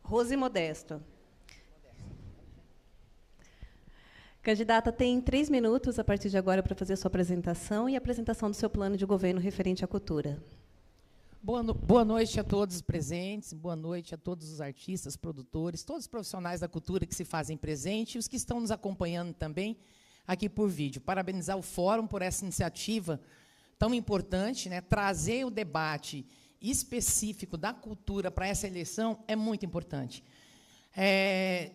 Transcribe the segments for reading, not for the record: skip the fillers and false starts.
Rose Modesto. Candidata, tem 3 minutos a partir de agora para fazer a sua apresentação e a apresentação do seu plano de governo referente à cultura. Boa noite a todos os presentes, boa noite a todos os artistas, produtores, todos os profissionais da cultura que se fazem presente e os que estão nos acompanhando também aqui por vídeo. Parabenizar o Fórum por essa iniciativa tão importante, né? Trazer o debate específico da cultura para essa eleição é muito importante.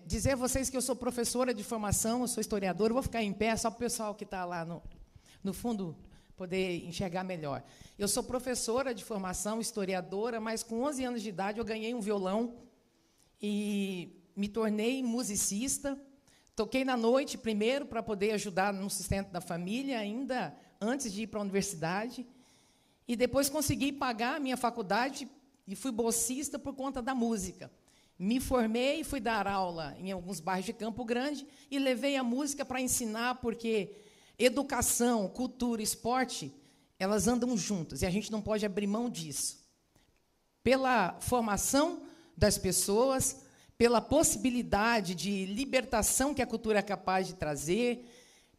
Dizer a vocês que eu sou professora de formação, eu sou historiadora, eu vou ficar em pé só para o pessoal que está lá no fundo poder enxergar melhor. Eu sou professora de formação, historiadora, mas com 11 anos de idade eu ganhei um violão e me tornei musicista. Toquei na noite primeiro para poder ajudar no sustento da família, ainda antes de ir para a universidade. E depois consegui pagar a minha faculdade e fui bolsista por conta da música. Me formei e fui dar aula em alguns bairros de Campo Grande e levei a música para ensinar, porque educação, cultura e esporte, elas andam juntas, e a gente não pode abrir mão disso. Pela formação das pessoas, pela possibilidade de libertação que a cultura é capaz de trazer,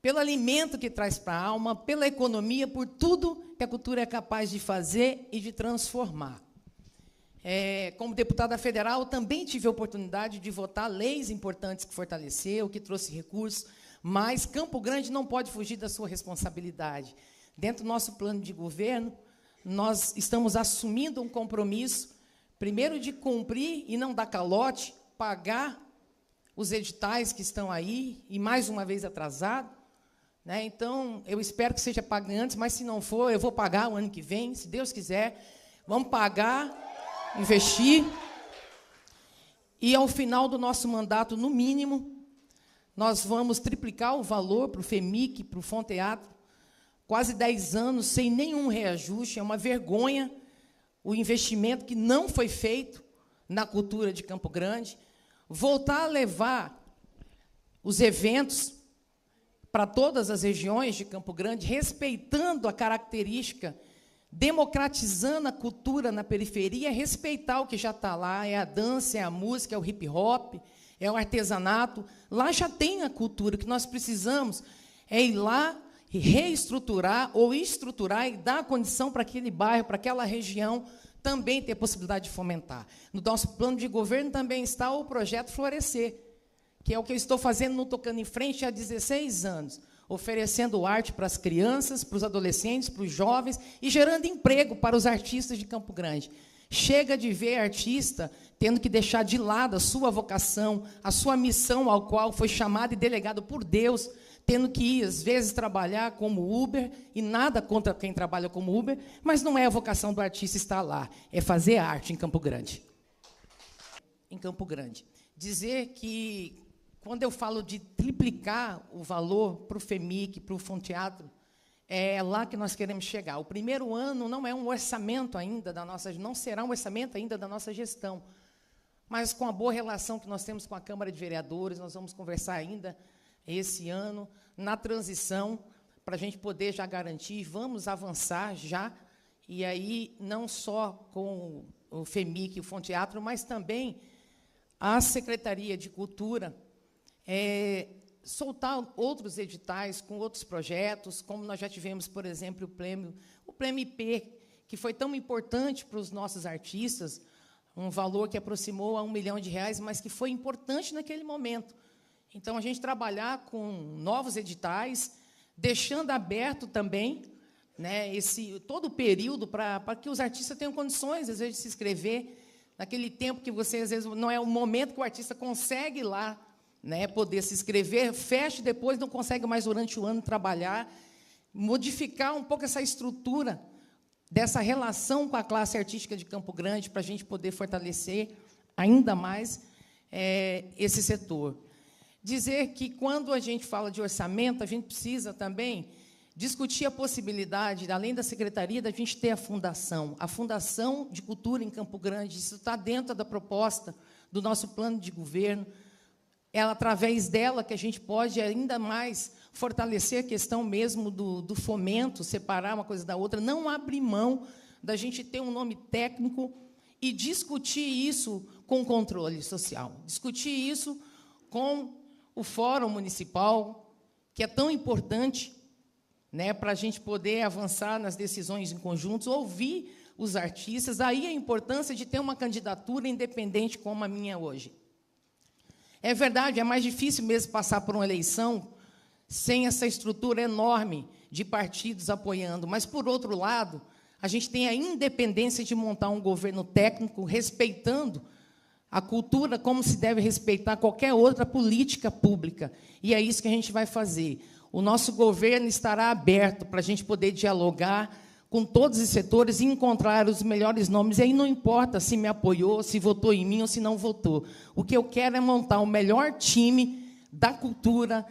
pelo alimento que traz para a alma, pela economia, por tudo que a cultura é capaz de fazer e de transformar. Como deputada federal, também tive a oportunidade de votar leis importantes que fortaleceu, que trouxe recursos, mas Campo Grande não pode fugir da sua responsabilidade. Dentro do nosso plano de governo, nós estamos assumindo um compromisso, primeiro de cumprir e não dar calote, pagar os editais que estão aí, e mais uma vez atrasado, né? Então, eu espero que seja pago antes, mas se não for, eu vou pagar o ano que vem, se Deus quiser. Vamos pagar, investir, e ao final do nosso mandato, no mínimo, nós vamos triplicar o valor para o FEMIC, para o Fonteatro, quase 10 anos sem nenhum reajuste. É uma vergonha o investimento que não foi feito na cultura de Campo Grande. Voltar a levar os eventos para todas as regiões de Campo Grande, respeitando a característica, democratizando a cultura na periferia, respeitar o que já está lá, é a dança, é a música, é o hip-hop, é o artesanato. Lá já tem a cultura. O que nós precisamos é ir lá e reestruturar ou estruturar e dar condição para aquele bairro, para aquela região, também ter possibilidade de fomentar. No nosso plano de governo também está o projeto Florescer, que é o que eu estou fazendo no Tocando em Frente há 16 anos, oferecendo arte para as crianças, para os adolescentes, para os jovens, e gerando emprego para os artistas de Campo Grande. Chega de ver artista tendo que deixar de lado a sua vocação, a sua missão ao qual foi chamado e delegado por Deus, tendo que ir, às vezes, trabalhar como Uber, e nada contra quem trabalha como Uber, mas não é a vocação do artista estar lá, é fazer arte em Campo Grande. Em Campo Grande. Dizer que, quando eu falo de triplicar o valor para o FEMIC, para o Fonteatro, é lá que nós queremos chegar. O primeiro ano não é um orçamento ainda da nossa, não será um orçamento ainda da nossa gestão, mas com a boa relação que nós temos com a Câmara de Vereadores, nós vamos conversar ainda esse ano, na transição, para a gente poder já garantir, vamos avançar já, e aí não só com o FEMIC e o Fonteatro, mas também a Secretaria de Cultura, soltar outros editais com outros projetos, como nós já tivemos, por exemplo, o Prêmio IP, que foi tão importante para os nossos artistas, um valor que aproximou a R$1 milhão, mas que foi importante naquele momento. Então, a gente trabalhar com novos editais, deixando aberto também, né, todo o período para que os artistas tenham condições, às vezes, de se inscrever, naquele tempo que você, às vezes, não é o momento que o artista consegue ir lá, né, poder se inscrever, fecha e depois não consegue mais, durante o ano, trabalhar, modificar um pouco essa estrutura dessa relação com a classe artística de Campo Grande, para a gente poder fortalecer ainda mais esse setor. Dizer que, quando a gente fala de orçamento, a gente precisa também discutir a possibilidade, além da secretaria, da gente ter a Fundação de Cultura em Campo Grande. Isso está dentro da proposta do nosso plano de governo. É através dela que a gente pode ainda mais fortalecer a questão mesmo do fomento, separar uma coisa da outra, não abrir mão da gente ter um nome técnico e discutir isso com o controle social, discutir isso com o Fórum Municipal, que é tão importante, né, para a gente poder avançar nas decisões em conjuntos, ouvir os artistas. Aí a importância de ter uma candidatura independente como a minha hoje. É verdade, é mais difícil mesmo passar por uma eleição sem essa estrutura enorme de partidos apoiando, mas, por outro lado, a gente tem a independência de montar um governo técnico respeitando a cultura como se deve respeitar qualquer outra política pública. E é isso que a gente vai fazer. O nosso governo estará aberto para a gente poder dialogar com todos os setores e encontrar os melhores nomes. E aí não importa se me apoiou, se votou em mim ou se não votou. O que eu quero é montar o melhor time da cultura,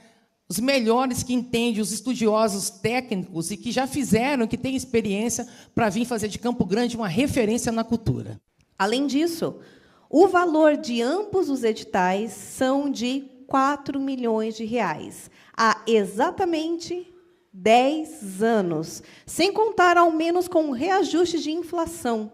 os melhores que entendem, os estudiosos técnicos e que já fizeram, que têm experiência, para vir fazer de Campo Grande uma referência na cultura. Além disso, o valor de ambos os editais são de R$ 4 milhões, há exatamente 10 anos, sem contar ao menos com reajuste de inflação.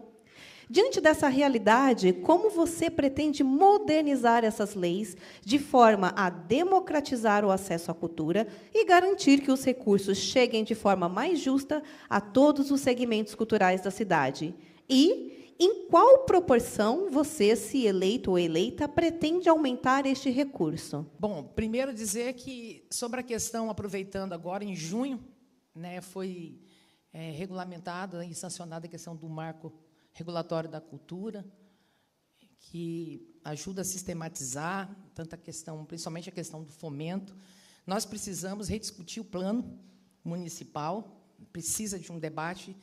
Diante dessa realidade, como você pretende modernizar essas leis de forma a democratizar o acesso à cultura e garantir que os recursos cheguem de forma mais justa a todos os segmentos culturais da cidade? E em qual proporção você, se eleito ou eleita, pretende aumentar este recurso? Bom, primeiro dizer que, sobre a questão, aproveitando agora, em junho, né, foi regulamentada e sancionada a questão do marco regulatório da cultura, que ajuda a sistematizar tanto a questão, principalmente a questão do fomento. Nós precisamos rediscutir o plano municipal, precisa de um debate,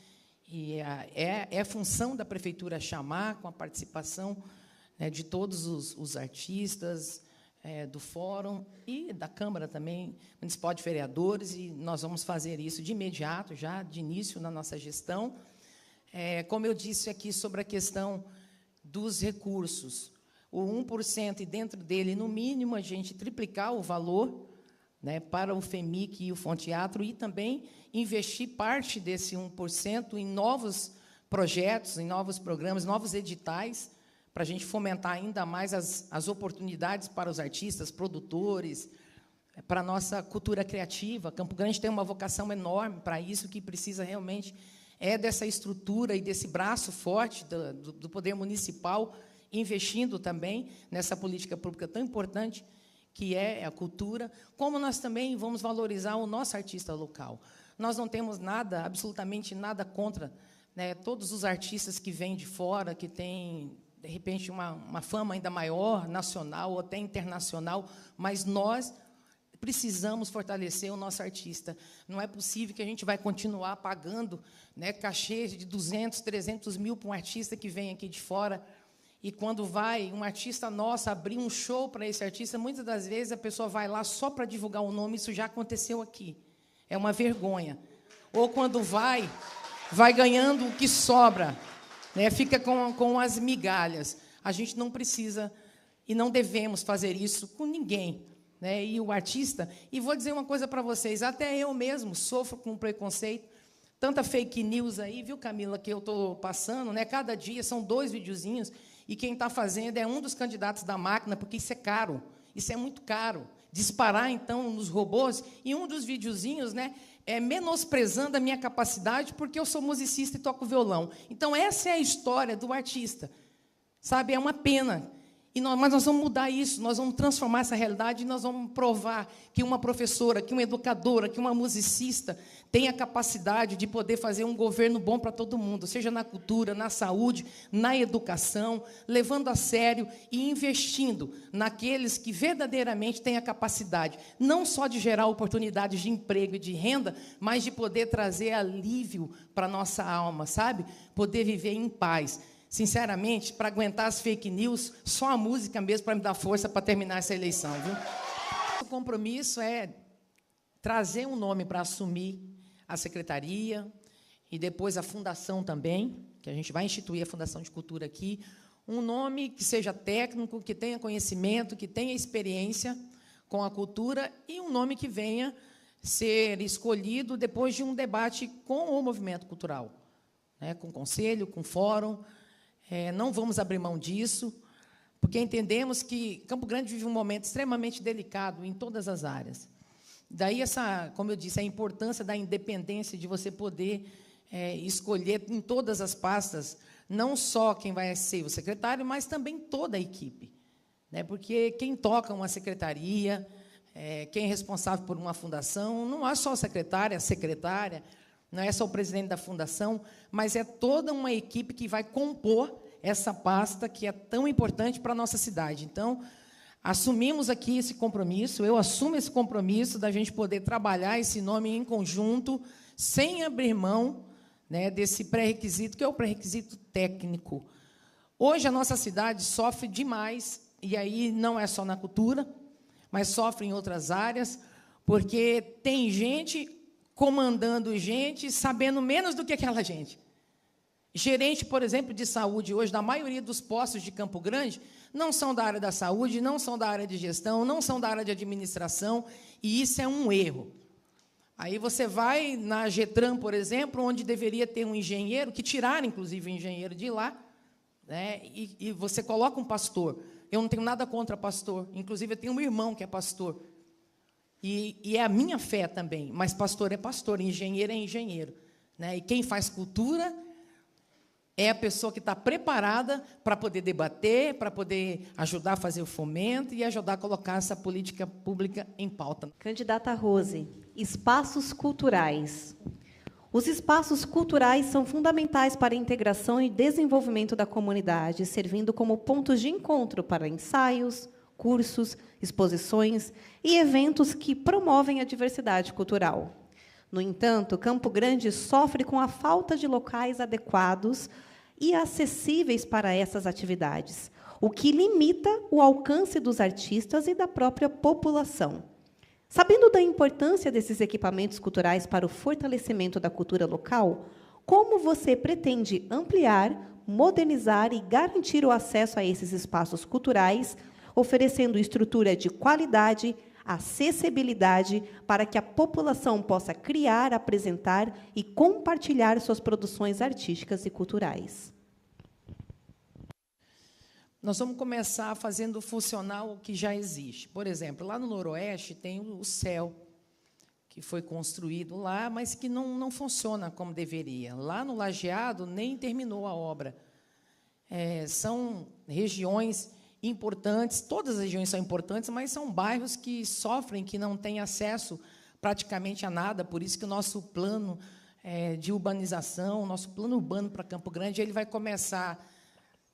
e é função da prefeitura chamar, com a participação, né, de todos os artistas, do Fórum e da Câmara também, Municipal de Vereadores, e nós vamos fazer isso de imediato, já de início na nossa gestão. Como eu disse aqui sobre a questão dos recursos, o 1%, e dentro dele, no mínimo, a gente triplicar o valor, né, para o FEMIC e o Fonteatro, e também investir parte desse 1% em novos projetos, em novos programas, novos editais, para a gente fomentar ainda mais as oportunidades para os artistas, produtores, para a nossa cultura criativa. Campo Grande tem uma vocação enorme para isso, que precisa realmente dessa estrutura e desse braço forte do poder municipal, investindo também nessa política pública tão importante, que é a cultura, como nós também vamos valorizar o nosso artista local. Nós não temos nada, absolutamente nada contra, né, todos os artistas que vêm de fora, que têm, de repente, uma fama ainda maior, nacional ou até internacional, mas nós precisamos fortalecer o nosso artista. Não é possível que a gente vai continuar pagando, né, cachê de 200, 300 mil para um artista que vem aqui de fora, e quando vai um artista nosso abrir um show para esse artista, muitas das vezes a pessoa vai lá só para divulgar o nome. Isso já aconteceu aqui. É uma vergonha. Ou quando vai ganhando o que sobra, né, fica com as migalhas. A gente não precisa e não devemos fazer isso com ninguém, né? E o artista, e vou dizer uma coisa para vocês, até eu mesmo sofro com preconceito, tanta fake news aí, viu, Camila, que eu estou passando, né? Cada dia são 2 videozinhos, e quem está fazendo é um dos candidatos da máquina, porque isso é caro, isso é muito caro. Disparar, então, nos robôs, e um dos videozinhos, né, menosprezando a minha capacidade, porque eu sou musicista e toco violão. Então, essa é a história do artista, sabe? É uma pena. Mas nós vamos mudar isso, nós vamos transformar essa realidade, e nós vamos provar que uma professora, que uma educadora, que uma musicista tem a capacidade de poder fazer um governo bom para todo mundo, seja na cultura, na saúde, na educação, levando a sério e investindo naqueles que verdadeiramente têm a capacidade, não só de gerar oportunidades de emprego e de renda, mas de poder trazer alívio para a nossa alma, sabe? Poder viver em paz. Sinceramente, para aguentar as fake news, só a música mesmo para me dar força para terminar essa eleição, viu? O compromisso é trazer um nome para assumir a secretaria e depois a fundação também, que a gente vai instituir a Fundação de Cultura aqui, um nome que seja técnico, que tenha conhecimento, que tenha experiência com a cultura, e um nome que venha ser escolhido depois de um debate com o movimento cultural, né, com o conselho, com o fórum, Não vamos abrir mão disso, porque entendemos que Campo Grande vive um momento extremamente delicado em todas as áreas. Daí, como eu disse, a importância da independência, de você poder escolher em todas as pastas, não só quem vai ser o secretário, mas também toda a equipe. Né? Porque quem toca uma secretaria, quem é responsável por uma fundação, não é só a secretária, não é só o presidente da fundação, mas é toda uma equipe que vai compor essa pasta que é tão importante para a nossa cidade. Então, assumimos aqui esse compromisso, eu assumo esse compromisso da gente poder trabalhar esse nome em conjunto, sem abrir mão, né, desse pré-requisito, que é o pré-requisito técnico. Hoje, a nossa cidade sofre demais, e aí não é só na cultura, mas sofre em outras áreas, porque tem gente comandando gente, sabendo menos do que aquela gente. Gerente, por exemplo, de saúde, hoje, da maioria dos postos de Campo Grande, não são da área da saúde, não são da área de gestão, não são da área de administração, e isso é um erro. Aí você vai na Getran, por exemplo, onde deveria ter um engenheiro, que tiraram, inclusive, o engenheiro de lá, né, e você coloca um pastor. Eu não tenho nada contra pastor, inclusive eu tenho um irmão que é pastor, e é a minha fé também, mas pastor é pastor, engenheiro é engenheiro. Né, e quem faz cultura é a pessoa que está preparada para poder debater, para poder ajudar a fazer o fomento e ajudar a colocar essa política pública em pauta. Candidata Rose, espaços culturais. Os espaços culturais são fundamentais para a integração e desenvolvimento da comunidade, servindo como pontos de encontro para ensaios, cursos, exposições e eventos que promovem a diversidade cultural. No entanto, Campo Grande sofre com a falta de locais adequados e acessíveis para essas atividades, o que limita o alcance dos artistas e da própria população. Sabendo da importância desses equipamentos culturais para o fortalecimento da cultura local, como você pretende ampliar, modernizar e garantir o acesso a esses espaços culturais, oferecendo estrutura de qualidade, acessibilidade, para que a população possa criar, apresentar e compartilhar suas produções artísticas e culturais? Nós vamos começar fazendo funcionar o que já existe. Por exemplo, lá no Noroeste tem o CEL, que foi construído lá, mas que não funciona como deveria. Lá no Lajeado, nem terminou a obra. São regiões importantes, todas as regiões são importantes, mas são bairros que sofrem, que não têm acesso praticamente a nada, por isso que o nosso plano de urbanização, o nosso plano urbano para Campo Grande, ele vai começar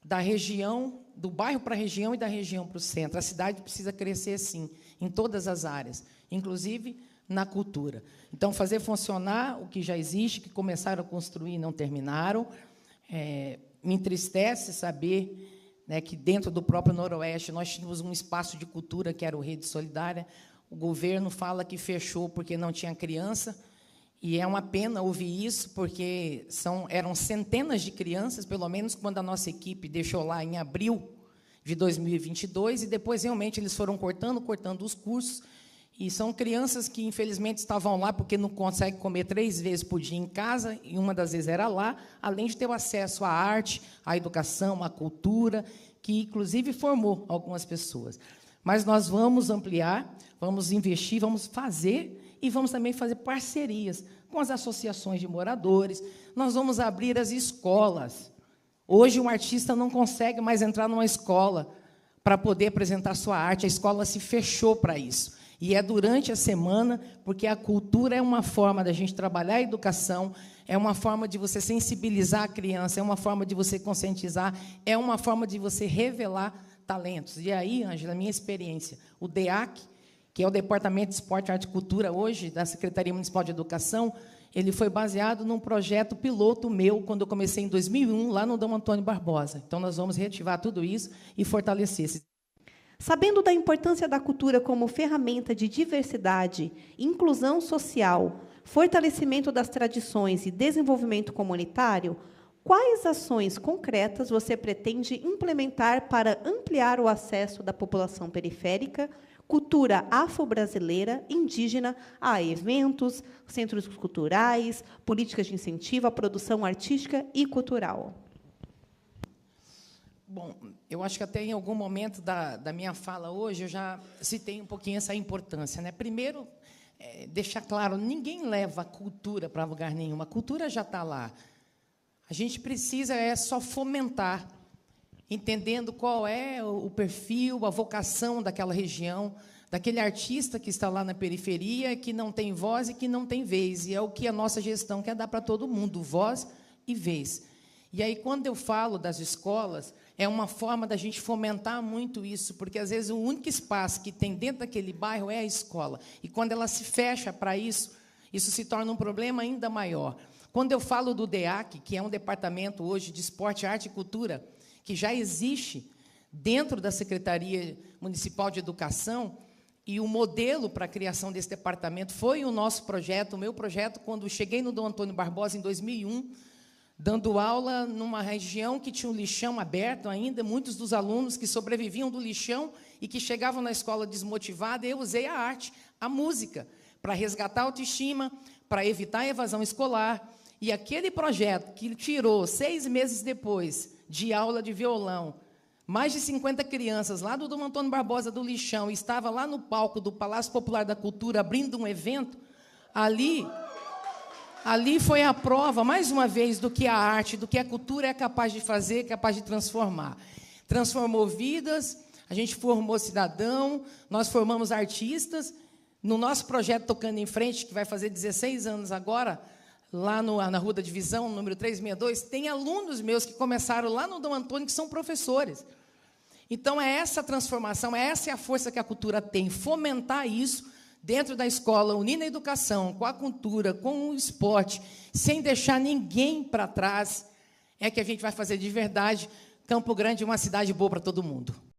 da região, do bairro para a região e da região para o centro. A cidade precisa crescer, sim, em todas as áreas, inclusive na cultura. Então, fazer funcionar o que já existe, que começaram a construir e não terminaram. Me entristece saber, né, que dentro do próprio Noroeste nós tínhamos um espaço de cultura que era o Rede Solidária. O governo fala que fechou porque não tinha criança, e é uma pena ouvir isso, porque eram centenas de crianças, pelo menos quando a nossa equipe deixou lá em abril de 2022, e depois realmente eles foram cortando os cursos, e são crianças que infelizmente estavam lá porque não conseguem comer 3 vezes por dia em casa, e uma das vezes era lá, além de ter o acesso à arte, à educação, à cultura, que inclusive formou algumas pessoas. Mas nós vamos ampliar, vamos investir, vamos fazer, e vamos também fazer parcerias com as associações de moradores. Nós vamos abrir as escolas. Hoje, um artista não consegue mais entrar numa escola para poder apresentar sua arte. A escola se fechou para isso. E é durante a semana, porque a cultura é uma forma da gente trabalhar a educação, é uma forma de você sensibilizar a criança, é uma forma de você conscientizar, é uma forma de você revelar talentos. E aí, Ângela, minha experiência, o DEAC, que é o Departamento de Esporte, Arte e Cultura, hoje, da Secretaria Municipal de Educação, ele foi baseado num projeto piloto meu, quando eu comecei em 2001, lá no Dom Antônio Barbosa. Então, nós vamos reativar tudo isso e fortalecer esse. Sabendo da importância da cultura como ferramenta de diversidade, inclusão social, fortalecimento das tradições e desenvolvimento comunitário, quais ações concretas você pretende implementar para ampliar o acesso da população periférica, cultura afro-brasileira, indígena, a eventos, centros culturais, políticas de incentivo à produção artística e cultural? Bom, eu acho que até em algum momento da minha fala hoje eu já citei um pouquinho essa importância, né? Primeiro, deixar claro, ninguém leva a cultura para lugar nenhum, a cultura já está lá. A gente precisa só fomentar, entendendo qual é o perfil, a vocação daquela região, daquele artista que está lá na periferia, que não tem voz e que não tem vez. E é o que a nossa gestão quer dar para todo mundo, voz e vez. E aí, quando eu falo das escolas, é uma forma da gente fomentar muito isso, porque, às vezes, o único espaço que tem dentro daquele bairro é a escola. E, quando ela se fecha para isso, isso se torna um problema ainda maior. Quando eu falo do DEAC, que é um departamento hoje de esporte, arte e cultura, que já existe dentro da Secretaria Municipal de Educação, e o modelo para a criação desse departamento foi o nosso projeto, o meu projeto, quando cheguei no Dom Antônio Barbosa, em 2001, dando aula numa região que tinha um lixão aberto ainda, muitos dos alunos que sobreviviam do lixão e que chegavam na escola desmotivados, eu usei a arte, a música, para resgatar a autoestima, para evitar a evasão escolar. E aquele projeto que tirou, 6 meses depois, de aula de violão, mais de 50 crianças lá do Dom Antônio Barbosa do lixão, e estava lá no palco do Palácio Popular da Cultura, abrindo um evento, ali foi a prova, mais uma vez, do que a arte, do que a cultura é capaz de fazer, capaz de transformar. Transformou vidas, a gente formou cidadão, nós formamos artistas. No nosso projeto Tocando em Frente, que vai fazer 16 anos agora, lá na Rua da Divisão, número 362, tem alunos meus que começaram lá no Dom Antônio, que são professores. Então, é essa transformação, essa é a força que a cultura tem, fomentar isso dentro da escola, unindo a educação com a cultura, com o esporte, sem deixar ninguém para trás, é que a gente vai fazer de verdade Campo Grande uma cidade boa para todo mundo.